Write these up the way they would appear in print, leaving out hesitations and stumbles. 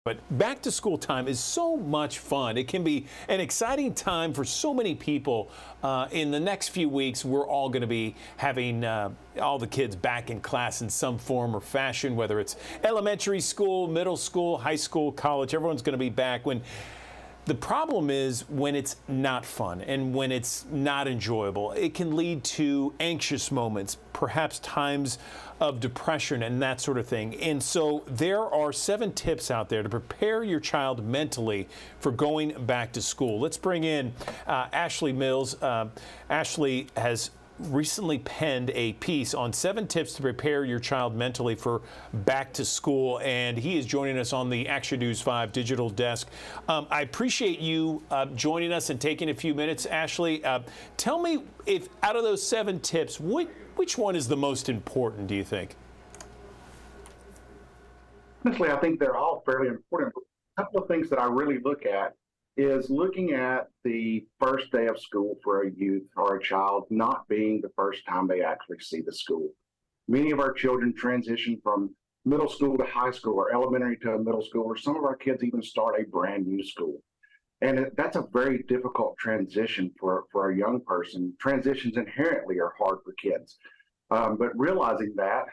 But back to school time is so much fun. It can be an exciting time for so many people. In the next few weeks, we're all going to be having all the kids back in class in some form or fashion, whether it's elementary school, middle school, high school, college. Everyone's going to be back. The problem is when it's not fun and when it's not enjoyable, it can lead to anxious moments, perhaps times of depression and that sort of thing. And so there are 7 tips out there to prepare your child mentally for going back to school. Let's bring in Ashley Mills. Ashley has recently penned a piece on 7 tips to prepare your child mentally for back to school, and he is joining us on the Action News 5 digital desk. I appreciate you joining us and taking a few minutes, Ashley. Tell me, if out of those 7 tips, which one is the most important, do you think? Honestly, I think they're all fairly important. A couple of things that I really look at is looking at the first day of school for a youth or a child not being the first time they actually see the school. Many of our children transition from middle school to high school or elementary to middle school, or some of our kids even start a brand new school. And that's a very difficult transition for a young person. Transitions inherently are hard for kids. But realizing that,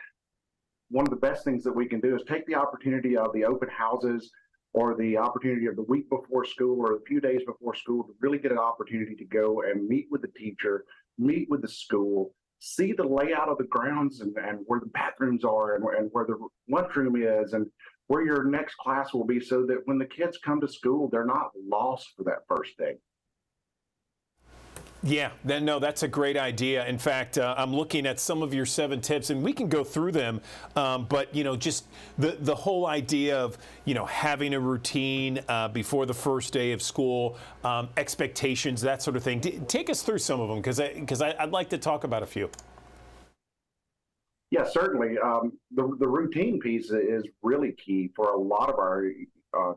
one of the best things that we can do is take the opportunity of the open houses or the opportunity of the week before school or a few days before school to really get an opportunity to go and meet with the teacher, meet with the school, see the layout of the grounds and where the bathrooms are and where the lunchroom is and where your next class will be, so that when the kids come to school, they're not lost for that first day. Yeah, no, that's a great idea. In fact, I'm looking at some of your 7 tips, and we can go through them. But, just the whole idea of, having a routine before the first day of school, expectations, that sort of thing. Take us through some of them, because I'd like to talk about a few. Yeah, certainly. The routine piece is really key for a lot of our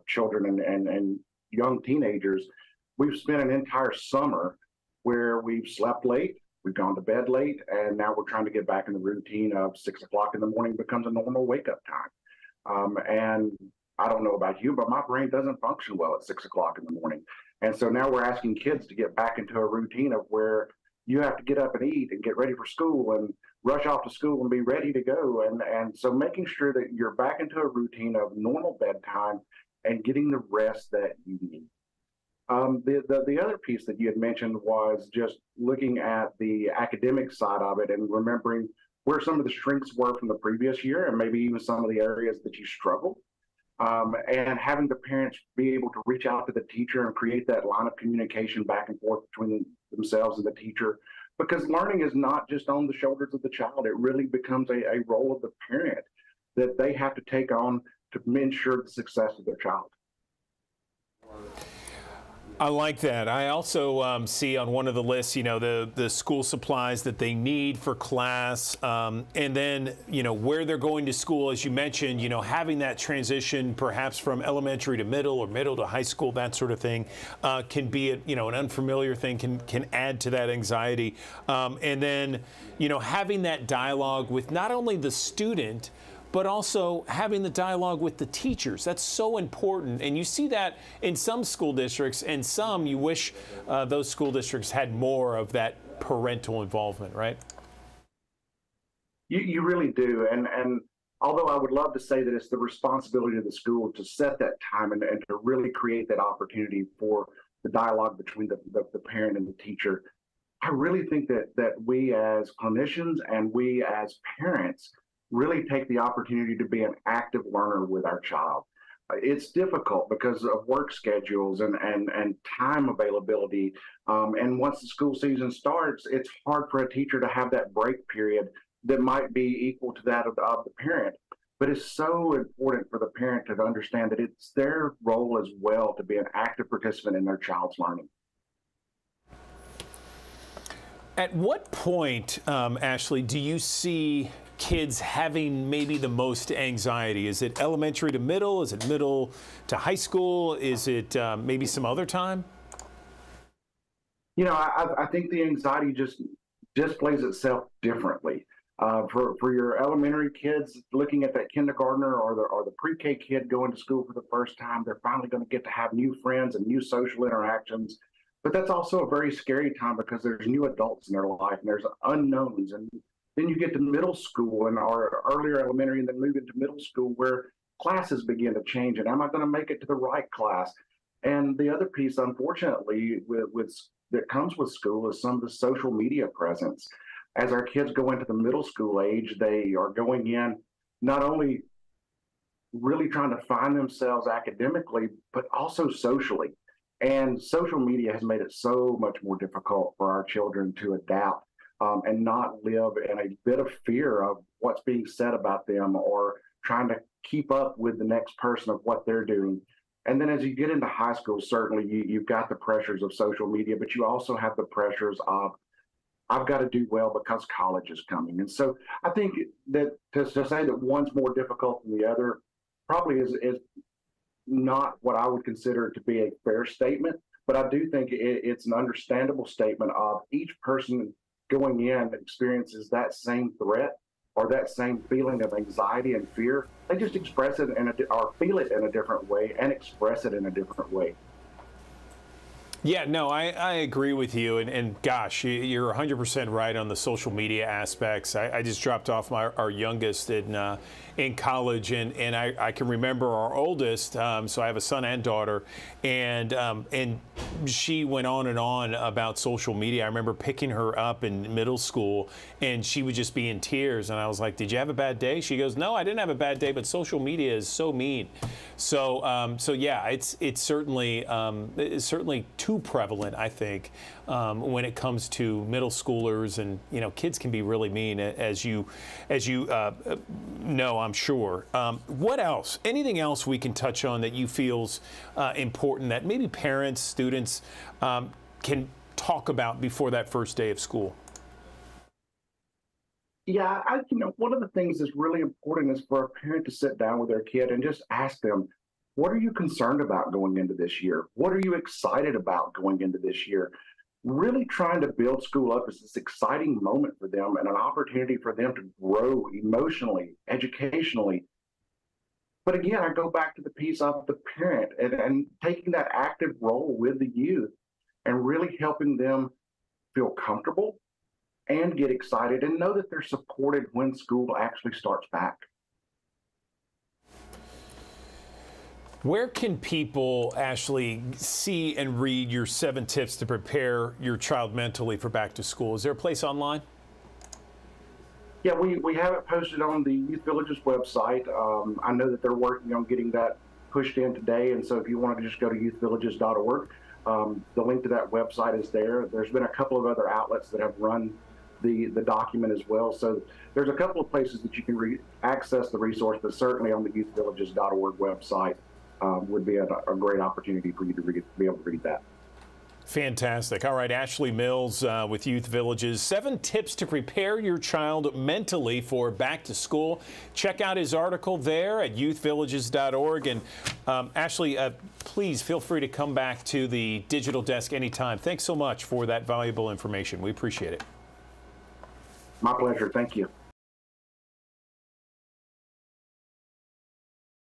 children and young teenagers. We've spent an entire summer where we've slept late, we've gone to bed late, and now we're trying to get back in the routine of 6 o'clock in the morning becomes a normal wake-up time. And I don't know about you, but my brain doesn't function well at 6 o'clock in the morning. And so now we're asking kids to get back into a routine of where you have to get up and eat and get ready for school and rush off to school and be ready to go. And so making sure that you're back into a routine of normal bedtime and getting the rest that you need. The other piece that you had mentioned was just looking at the academic side of it and remembering where some of the strengths were from the previous year and maybe even some of the areas that you struggled. And having the parents be able to reach out to the teacher and create that line of communication back and forth between themselves and the teacher, because learning is not just on the shoulders of the child. It really becomes a role of the parent that they have to take on to ensure the success of their child. I like that. I also see on one of the lists, the school supplies that they need for class, and then, where they're going to school, as you mentioned, having that transition perhaps from elementary to middle or middle to high school, that sort of thing, can be, an unfamiliar thing, can add to that anxiety. And then, having that dialogue with not only the student, but also having the dialogue with the teachers. That's so important. And you see that in some school districts, and some you wish those school districts had more of that parental involvement, right? You really do. And although I would love to say that it's the responsibility of the school to set that time and to really create that opportunity for the dialogue between the parent and the teacher, I really think that we as clinicians and we as parents really take the opportunity to be an active learner with our child. It's difficult because of work schedules and time availability. And once the school season starts, it's hard for a teacher to have that break period that might be equal to that of the parent. But it's so important for the parent to understand that it's their role as well to be an active participant in their child's learning. At what point, Ashley, do you see kids having maybe the most anxiety? Is it elementary to middle? Is it middle to high school? Is it maybe some other time? I think the anxiety just plays itself differently. For your elementary kids looking at that kindergartner or the pre-K kid going to school for the first time, they're finally going to get to have new friends and new social interactions. But that's also a very scary time because there's new adults in their life and there's unknowns. And then you get to middle school and our earlier elementary and then move into middle school where classes begin to change. And am I going to make it to the right class? And the other piece, unfortunately, with that comes with school is some of the social media presence. As our kids go into the middle school age, they are going in not only really trying to find themselves academically, but also socially. And social media has made it so much more difficult for our children to adapt and not live in a bit of fear of what's being said about them or trying to keep up with the next person of what they're doing. And then as you get into high school, certainly you've got the pressures of social media, but you also have the pressures of I've got to do well because college is coming. And so I think that to say that one's more difficult than the other probably is not what I would consider to be a fair statement. But I do think it's an understandable statement of each person going in experiences that same threat or that same feeling of anxiety and fear. They just express it or feel it in a different way and express it in a different way. Yeah, no, I agree with you. And gosh, you're 100% right on the social media aspects. I just dropped off our youngest in college, and I can remember our oldest. So I have a son and daughter, and she went on and on about social media. I remember picking her up in middle school, and she would just be in tears. And I was like, "Did you have a bad day?" She goes, "No, I didn't have a bad day, but social media is so mean." So yeah, it's certainly too prevalent, I think, when it comes to middle schoolers, and kids can be really mean, as you know, I'm sure. What else? Anything else we can touch on that you feel's important that maybe parents, students can talk about before that first day of school? Yeah, one of the things that's really important is for a parent to sit down with their kid and just ask them, what are you concerned about going into this year? What are you excited about going into this year? Really trying to build school up as this exciting moment for them and an opportunity for them to grow emotionally, educationally. But again, I go back to the piece of the parent and taking that active role with the youth and really helping them feel comfortable and get excited and know that they're supported when school actually starts back. Where can people, Ashley, see and read your 7 tips to prepare your child mentally for back to school? Is there a place online? Yeah, we have it posted on the Youth Villages website. I know that they're working on getting that pushed in today, and so if you want to just go to youthvillages.org, the link to that website is there. There's been a couple of other outlets that have run the document as well. So there's a couple of places that you can access the resource, but certainly on the youthvillages.org website would be a great opportunity for you to be able to read that. Fantastic. All right, Ashley Mills with Youth Villages. 7 tips to prepare your child mentally for back to school. Check out his article there at youthvillages.org. And Ashley, please feel free to come back to the digital desk anytime. Thanks so much for that valuable information. We appreciate it. My pleasure. Thank you.